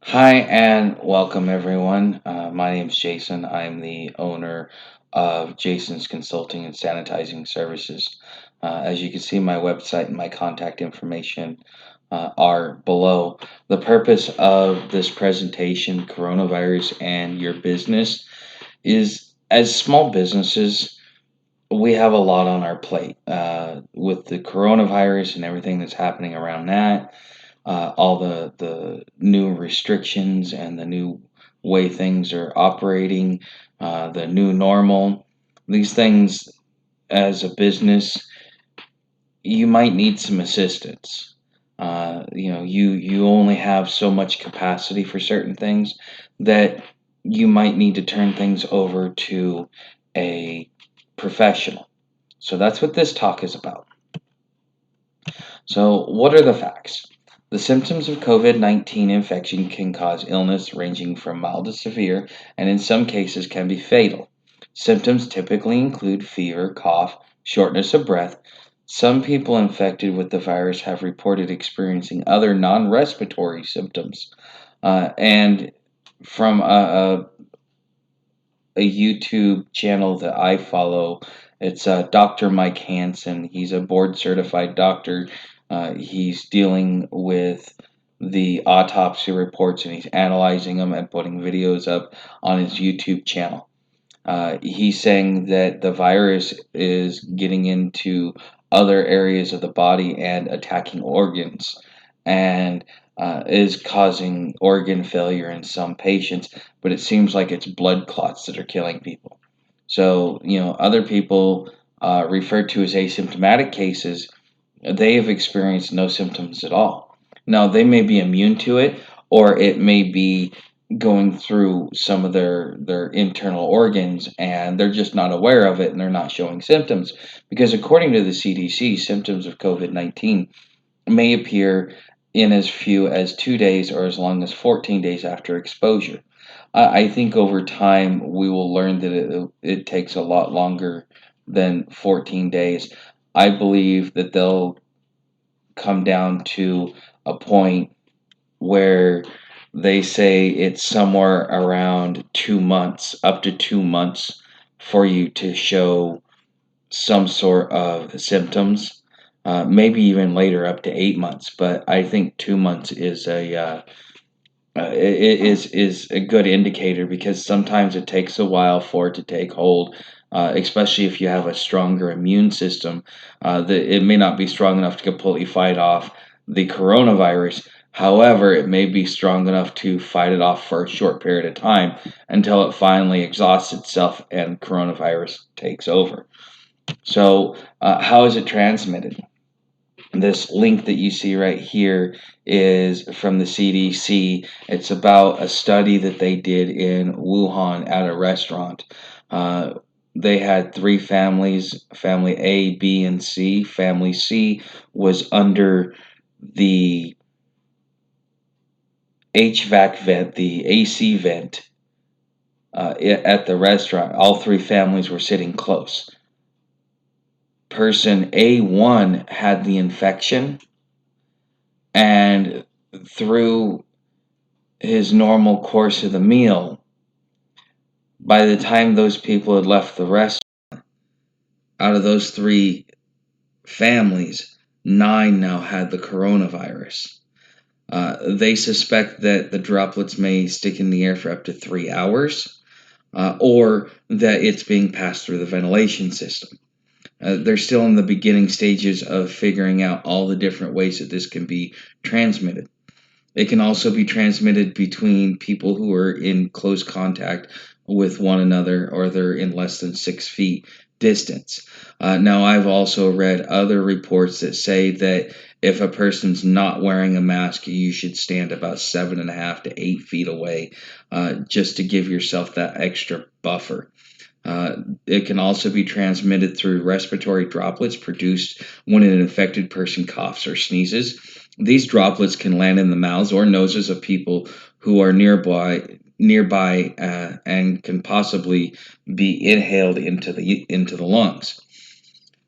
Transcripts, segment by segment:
Hi and welcome everyone. My name is Jason. I'm the owner of Jason's Consulting and Sanitizing Services. As you can see, my website and my contact information are below. The purpose of this presentation, coronavirus and your business, is as small businesses, we have a lot on our plate with the coronavirus and everything that's happening around that, all the new restrictions and the new way things are operating, the new normal. These things, as a business, you might need some assistance. You only have so much capacity for certain things that you might need to turn things over to a professional. So that's what this talk is about. So, what are the facts? The symptoms of COVID 19 infection can cause illness ranging from mild to severe and in some cases can be fatal. Symptoms typically include fever, cough, shortness of breath. Some people infected with the virus have reported experiencing other non respiratory symptoms. And from a YouTube channel that I follow. It's Dr. Mike Hansen. He's a board certified doctor. He's dealing with the autopsy reports and he's analyzing them and putting videos up on his YouTube channel. He's saying that the virus is getting into other areas of the body and attacking organs and is causing organ failure in some patients, but it seems like it's blood clots that are killing people. So, other people referred to as asymptomatic cases, they have experienced no symptoms at all. Now, they may be immune to it, or it may be going through some of their internal organs and they're just not aware of it and they're not showing symptoms because according to the CDC, symptoms of COVID-19 may appear in as few as 2 days or as long as 14 days after exposure. I think over time we will learn that it takes a lot longer than 14 days. I believe that they'll come down to a point where they say it's somewhere around 2 months, up to 2 months, for you to show some sort of symptoms. Maybe even later, up to 8 months. But I think 2 months is a good indicator because sometimes it takes a while for it to take hold. Especially if you have a stronger immune system, that it may not be strong enough to completely fight off the coronavirus. However, it may be strong enough to fight it off for a short period of time until it finally exhausts itself and coronavirus takes over. So, how is it transmitted? This link that you see right here is from the CDC. It's about a study that they did in Wuhan at a restaurant. Uh, they had three families, family A, B, and C. Family C was under the HVAC vent, the AC vent at the restaurant. All three families were sitting close. Person A1 had the infection, and through his normal course of the meal, by the time those people had left the restaurant, out of those three families, 9 now had the coronavirus. They suspect that the droplets may stick in the air for up to 3 hours, or that it's being passed through the ventilation system. They're still in the beginning stages of figuring out all the different ways that this can be transmitted. It can also be transmitted between people who are in close contact with one another or they're in less than 6 feet distance. Now, I've also read other reports that say that if a person's not wearing a mask, you should stand about 7.5 to 8 feet away, just to give yourself that extra buffer. It can also be transmitted through respiratory droplets produced when an infected person coughs or sneezes. These droplets can land in the mouths or noses of people who are nearby, and can possibly be inhaled into the lungs.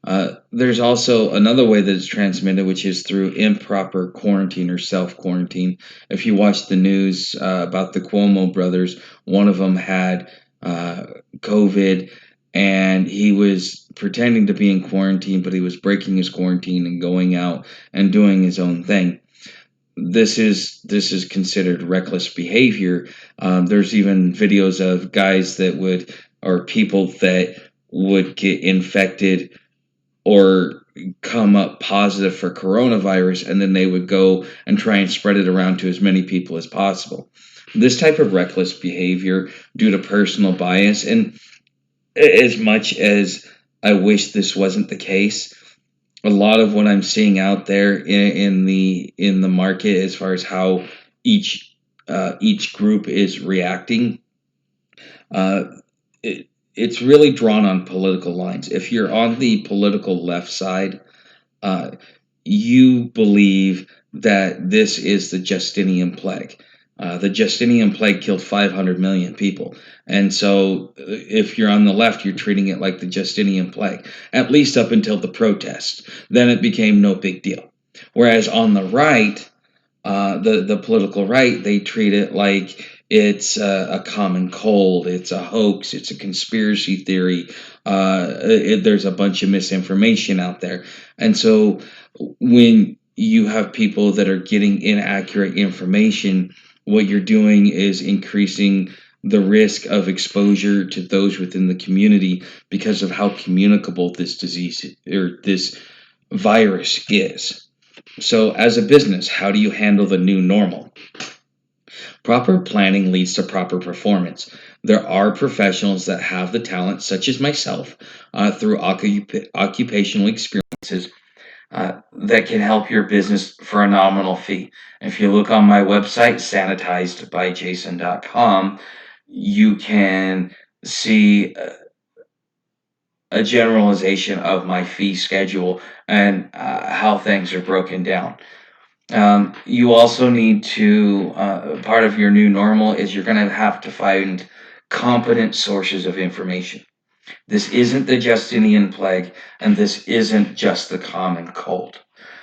There's also another way that it's transmitted, which is through improper quarantine or self quarantine. If you watch the news about the Cuomo brothers, one of them had uh, COVID, and he was pretending to be in quarantine, but he was breaking his quarantine and going out and doing his own thing. This is considered reckless behavior. There's even videos of guys that would, or people that would get infected or come up positive for coronavirus, and then they would go and try and spread it around to as many people as possible. This type of reckless behavior due to personal bias, and as much as I wish this wasn't the case, a lot of what I'm seeing out there in the market as far as how each group is reacting, uh, it's really drawn on political lines. If you're on the political left side, uh, you believe that this is the Justinian plague. The Justinian plague killed 500 million people. And so, if you're on the left, you're treating it like the Justinian plague, at least up until the protest. Then it became no big deal. Whereas on the right, the political right, they treat it like it's a common cold, it's a hoax, it's a conspiracy theory. There's a bunch of misinformation out there, and so when you have people that are getting inaccurate information, what you're doing is increasing the risk of exposure to those within the community because of how communicable this disease or this virus is. So, as a business, how do you handle the new normal? Proper planning leads to proper performance. There are professionals that have the talent, such as myself, through occupational experiences, that can help your business for a nominal fee. If you look on my website, sanitizedbyjason.com, you can see a generalization of my fee schedule and how things are broken down. You also need to, part of your new normal is you're going to have to find competent sources of information. This isn't the Justinian plague, and this isn't just the common cold.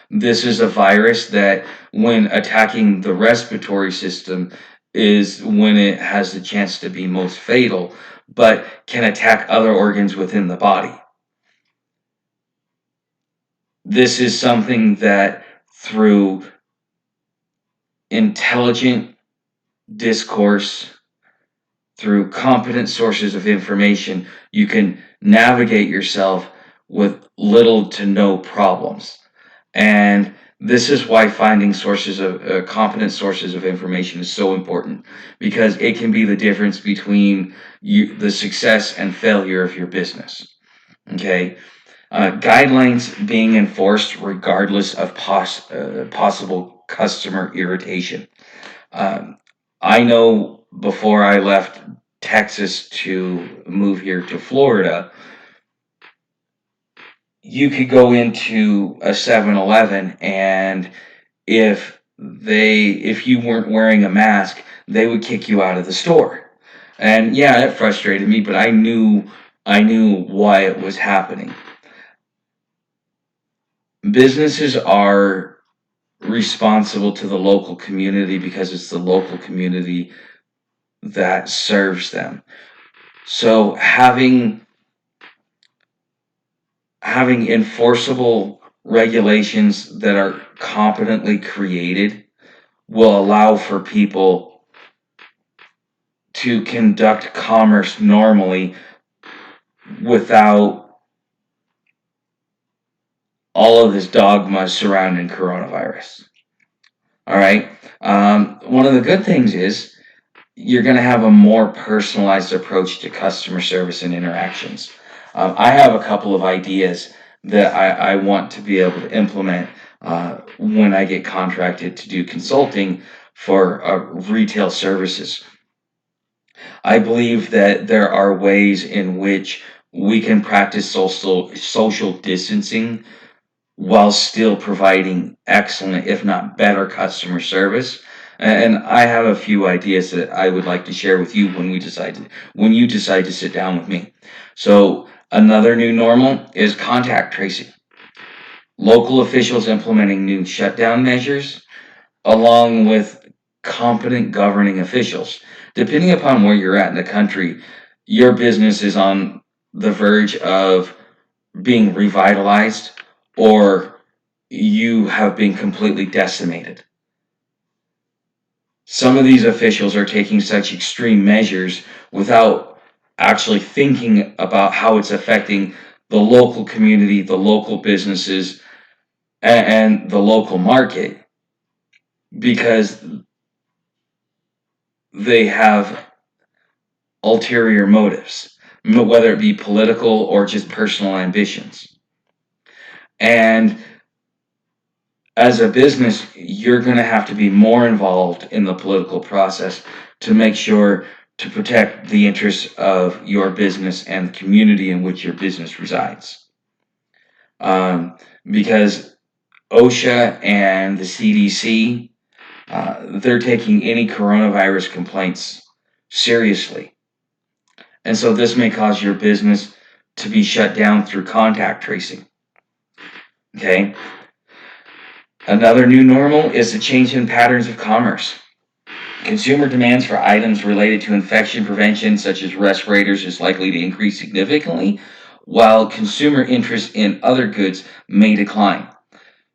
This is a virus that, when attacking the respiratory system, is when it has the chance to be most fatal, but can attack other organs within the body. This is something that, through intelligent discourse, through competent sources of information, you can navigate yourself with little to no problems. And this is why finding sources of competent sources of information is so important, because it can be the difference between the success and failure of your business. Okay, guidelines being enforced regardless of possible customer irritation. Um, I know before I left Texas to move here to Florida, you could go into a 7-Eleven, and if you weren't wearing a mask, they would kick you out of the store. And yeah, it frustrated me, but I knew why it was happening. Businesses are responsible to the local community because it's the local community that serves them. So having enforceable regulations that are competently created will allow for people to conduct commerce normally without all of this dogma surrounding coronavirus. All right. One of the good things is you're going to have a more personalized approach to customer service and interactions. I have a couple of ideas that I want to be able to implement when I get contracted to do consulting for retail services. I believe that there are ways in which we can practice social distancing while still providing excellent, if not better, customer service. And I have a few ideas that I would like to share with you when you decide to sit down with me. So Another new normal is contact tracing. Local officials implementing new shutdown measures, along with competent governing officials. Depending upon where you're at in the country, your business is on the verge of being revitalized, or you have been completely decimated. Some of these officials are taking such extreme measures without actually thinking about how it's affecting the local community, the local businesses, and the local market, because they have ulterior motives, whether it be political or just personal ambitions. And as a business, you're going to have to be more involved in the political process to make sure to protect the interests of your business and the community in which your business resides. Because OSHA and the CDC, they're taking any coronavirus complaints seriously. And so this may cause your business to be shut down through contact tracing. Okay? Another new normal is the change in patterns of commerce. Consumer demands for items related to infection prevention, such as respirators, is likely to increase significantly, while consumer interest in other goods may decline.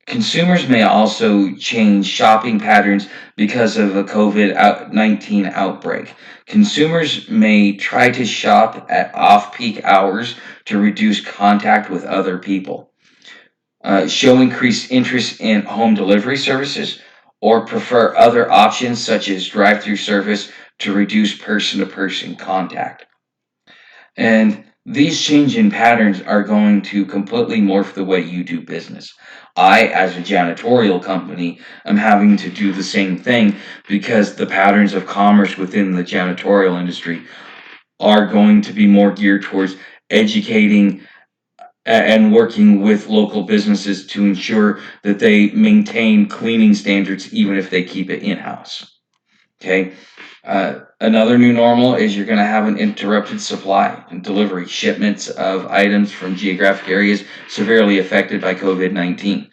Consumers may also change shopping patterns because of a COVID-19 outbreak. Consumers may try to shop at off-peak hours to reduce contact with other people, show increased interest in home delivery services, or prefer other options such as drive-through service to reduce person-to-person contact. And these changing patterns are going to completely morph the way you do business. I, as a janitorial company, am having to do the same thing because the patterns of commerce within the janitorial industry are going to be more geared towards educating and working with local businesses to ensure that they maintain cleaning standards even if they keep it in-house. Okay. Another new normal is you're going to have an interrupted supply and delivery. Shipments of items from geographic areas severely affected by COVID-19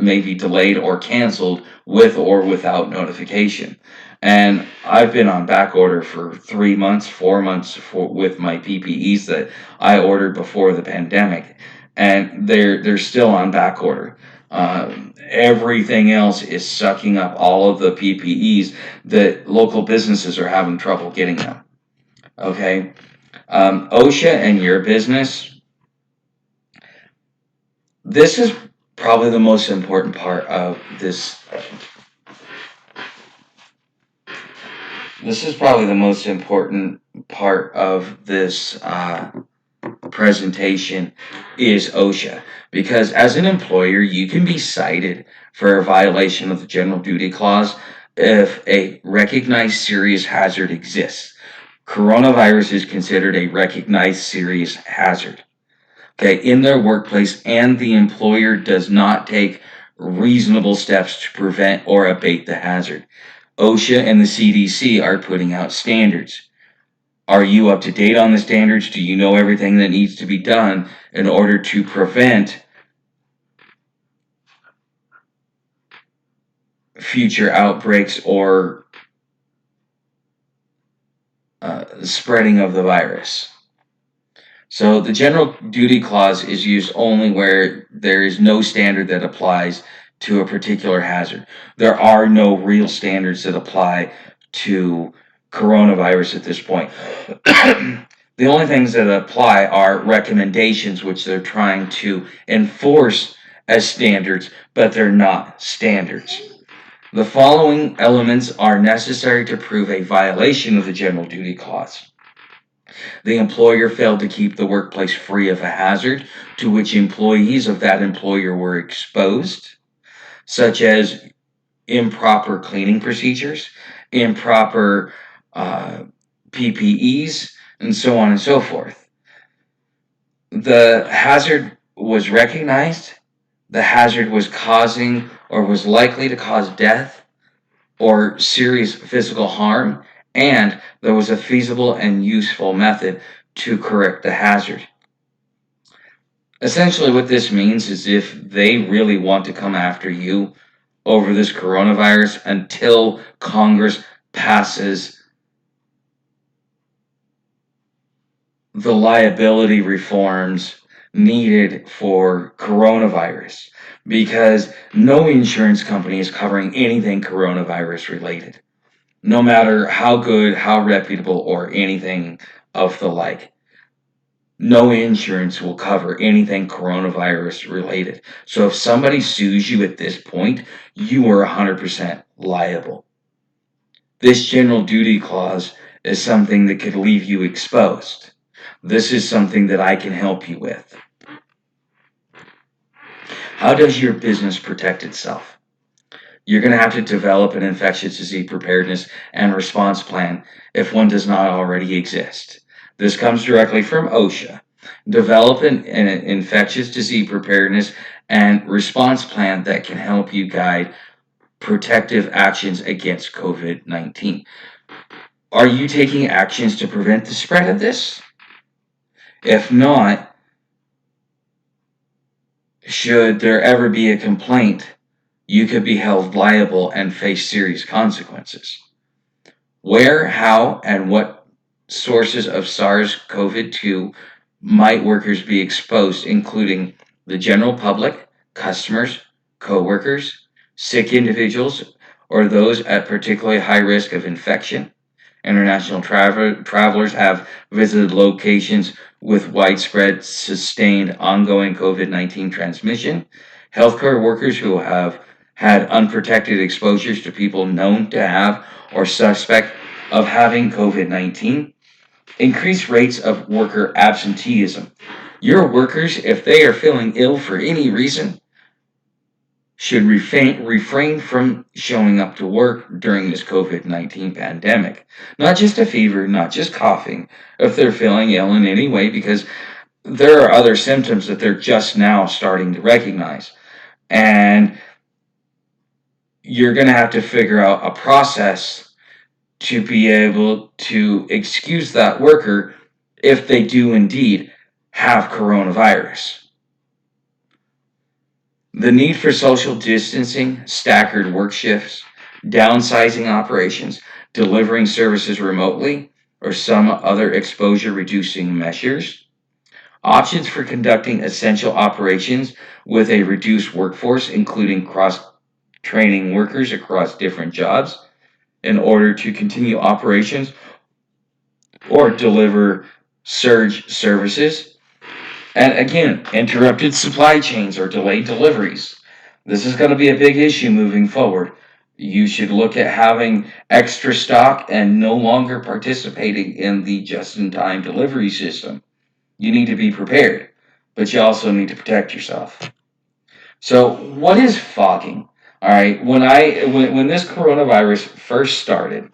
may be delayed or canceled with or without notification. And I've been on back order for 3 months, 4 months with my PPEs that I ordered before the pandemic, and they're still on back order. Everything else is sucking up all of the PPEs that local businesses are having trouble getting them. Okay, OSHA and your business. This is probably the most important part of this. This is probably the most important part of this presentation is OSHA, because as an employer, you can be cited for a violation of the General Duty Clause if a recognized serious hazard exists. Coronavirus is considered a recognized serious hazard, okay, in their workplace, and the employer does not take reasonable steps to prevent or abate the hazard. OSHA and the CDC are putting out standards. Are you up to date on the standards? Do you know everything that needs to be done in order to prevent future outbreaks or spreading of the virus? So the general duty clause is used only where there is no standard that applies to a particular hazard. There are no real standards that apply to coronavirus at this point. The only things that apply are recommendations, which they're trying to enforce as standards, but they're not standards. The following elements are necessary to prove a violation of the general duty clause. The employer failed to keep the workplace free of a hazard to which employees of that employer were exposed, such as improper cleaning procedures, improper PPEs, and so on and so forth. The hazard was recognized, the hazard was causing or was likely to cause death or serious physical harm, and there was a feasible and useful method to correct the hazard. Essentially, what this means is if they really want to come after you over this coronavirus until Congress passes the liability reforms needed for coronavirus, because no insurance company is covering anything coronavirus related, no matter how good, how reputable, or anything of the like. No insurance will cover anything coronavirus related. So if somebody sues you at this point, you are 100% liable. This general duty clause is something that could leave you exposed. This is something that I can help you with. How does your business protect itself? You're going to have to develop an infectious disease preparedness and response plan if one does not already exist. This comes directly from OSHA. Develop an infectious disease preparedness and response plan that can help you guide protective actions against COVID-19. Are you taking actions to prevent the spread of this? If not, should there ever be a complaint, you could be held liable and face serious consequences. Where, how, and what sources of SARS-CoV-2 might workers be exposed, including the general public, customers, co-workers, sick individuals, or those at particularly high risk of infection? International travelers have visited locations with widespread, sustained, ongoing COVID-19 transmission. Healthcare workers who have had unprotected exposures to people known to have or suspect of having COVID-19. Increased rates of worker absenteeism. Your workers, if they are feeling ill for any reason, should refrain from showing up to work during this COVID-19 pandemic. Not just a fever, not just coughing, if they're feeling ill in any way, because there are other symptoms that they're just now starting to recognize. And you're going to have to figure out a process to be able to excuse that worker if they do indeed have coronavirus. The need for social distancing, staggered work shifts, downsizing operations, delivering services remotely, or some other exposure reducing measures. Options for conducting essential operations with a reduced workforce, including cross training workers across different jobs in order to continue operations or deliver surge services. And again, interrupted supply chains or delayed deliveries. This is going to be a big issue moving forward. You should look at having extra stock and no longer participating in the just-in-time delivery system. You need to be prepared, but you also need to protect yourself. So, what is fogging? All right, when this coronavirus first started,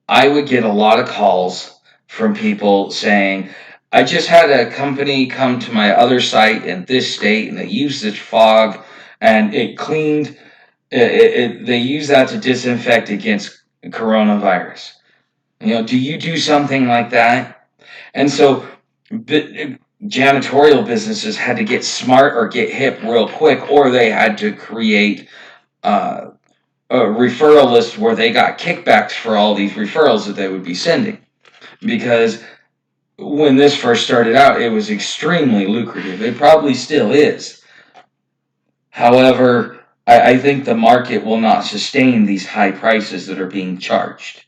I would get a lot of calls from people saying, I just had a company come to my other site in this state and they used this fog and it cleaned, they use that to disinfect against coronavirus. Do you do something like that? And so janitorial businesses had to get smart or get hip real quick, or they had to create uh, a referral list where they got kickbacks for all these referrals that they would be sending. Because when this first started out, it was extremely lucrative. It probably still is. However, I think the market will not sustain these high prices that are being charged.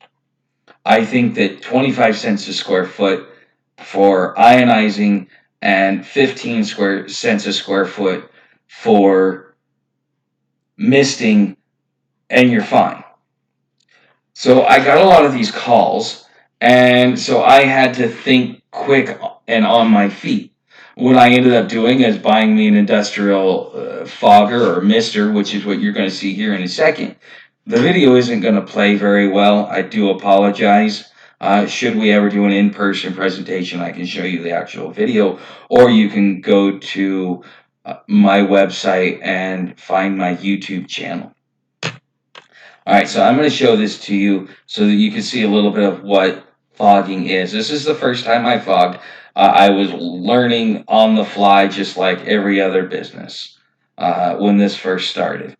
I think that 25 cents a square foot for ionizing and 15 cents a square foot for misting, and you're fine. So I got a lot of these calls, and so I had to think quick and on my feet. What I ended up doing is buying me an industrial fogger or mister, which is what you're going to see here in a second. The video isn't going to play very well. I do apologize. Should we ever do an in-person presentation, I can show you the actual video, or you can go to my website and find my YouTube channel. All right, so I'm going to show this to you so that you can see a little bit of what fogging is. This is the first time I fogged. I was learning on the fly just like every other business when this first started.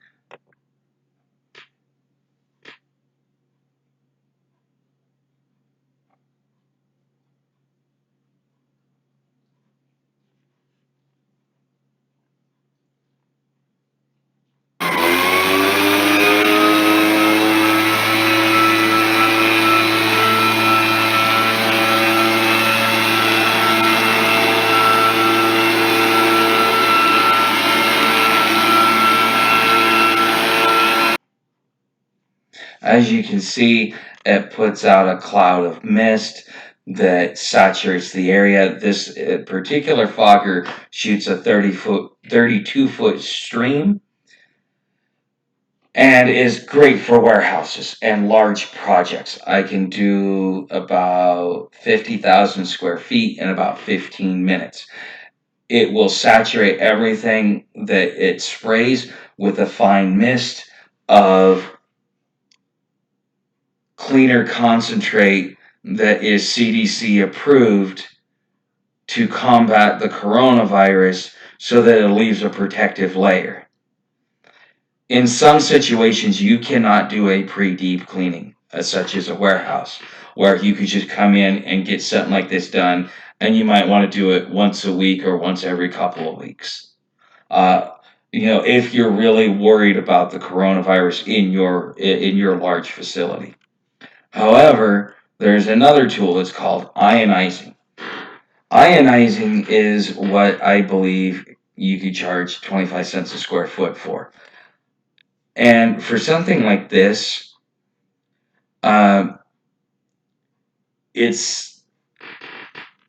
As you can see, it puts out a cloud of mist that saturates the area. This particular fogger shoots a 32-foot stream and is great for warehouses and large projects. I can do about 50,000 square feet in about 15 minutes. It will saturate everything that it sprays with a fine mist of cleaner concentrate that is CDC approved to combat the coronavirus so that it leaves a protective layer. In some situations, you cannot do a pre-deep cleaning, such as a warehouse, where you could just come in and get something like this done, and you might want to do it once a week or once every couple of weeks. Uh, if you're really worried about the coronavirus in your large facility. However, there's another tool that's called ionizing. Ionizing is what I believe you could charge 25 cents a square foot for. And for something like this, uh, it's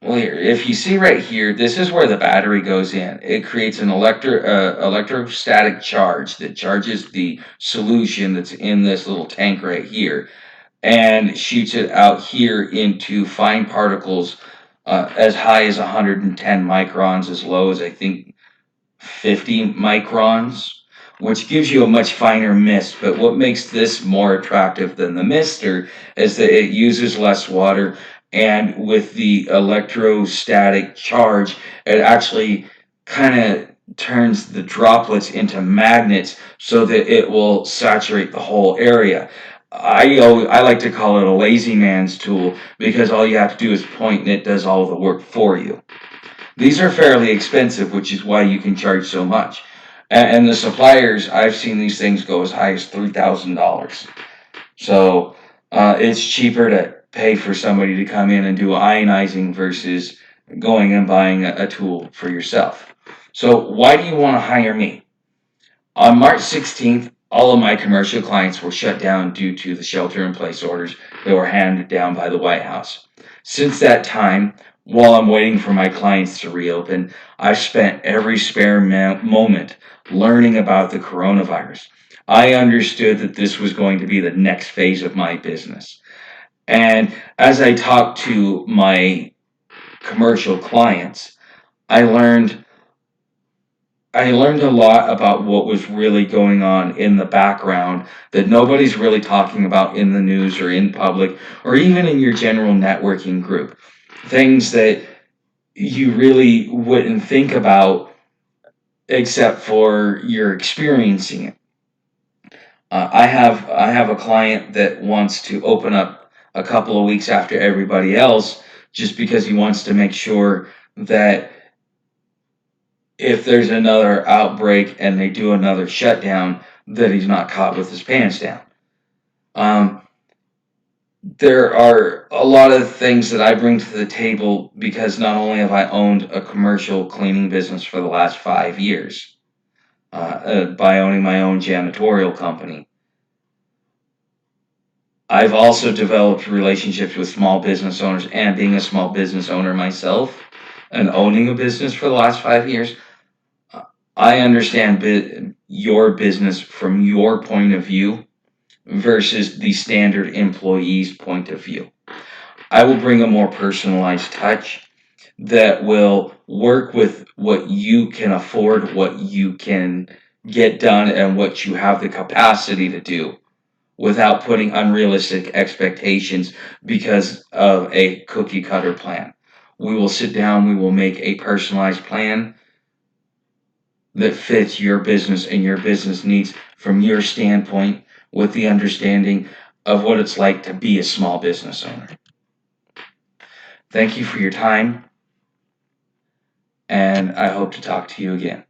well here. If you see right here, this is where the battery goes in. It creates an electrostatic charge that charges the solution that's in this little tank right here, and shoots it out here into fine particles as high as 110 microns, as low as I think 50 microns, which gives you a much finer mist. But what makes this more attractive than the mister is that it uses less water, and with the electrostatic charge, it actually kind of turns the droplets into magnets so that it will saturate the whole area. I like to call it a lazy man's tool because all you have to do is point and it does all the work for you. These are fairly expensive, which is why you can charge so much. And the suppliers, I've seen these things go as high as $3,000. So it's cheaper to pay for somebody to come in and do ionizing versus going and buying a tool for yourself. So why do you want to hire me? On March 16th, all of my commercial clients were shut down due to the shelter-in-place orders that were handed down by the White House. Since that time, while I'm waiting for my clients to reopen, I've spent every spare moment learning about the coronavirus. I understood that this was going to be the next phase of my business. And as I talked to my commercial clients, I learned I learned a lot about what was really going on in the background that nobody's really talking about in the news or in public or even in your general networking group. Things that you really wouldn't think about except for you're experiencing it. I have a client that wants to open up a couple of weeks after everybody else just because he wants to make sure that if there's another outbreak and they do another shutdown, that he's not caught with his pants down. Um, there are a lot of things that I bring to the table because not only have I owned a commercial cleaning business for the last 5 years by owning my own janitorial company, I've also developed relationships with small business owners, and being a small business owner myself and owning a business for the last 5 years, I understand your business from your point of view versus the standard employee's point of view. I will bring a more personalized touch that will work with what you can afford, what you can get done, and what you have the capacity to do without putting unrealistic expectations because of a cookie cutter plan. We will sit down, we will make a personalized plan that fits your business and your business needs from your standpoint, with the understanding of what it's like to be a small business owner. Thank you for your time, and I hope to talk to you again.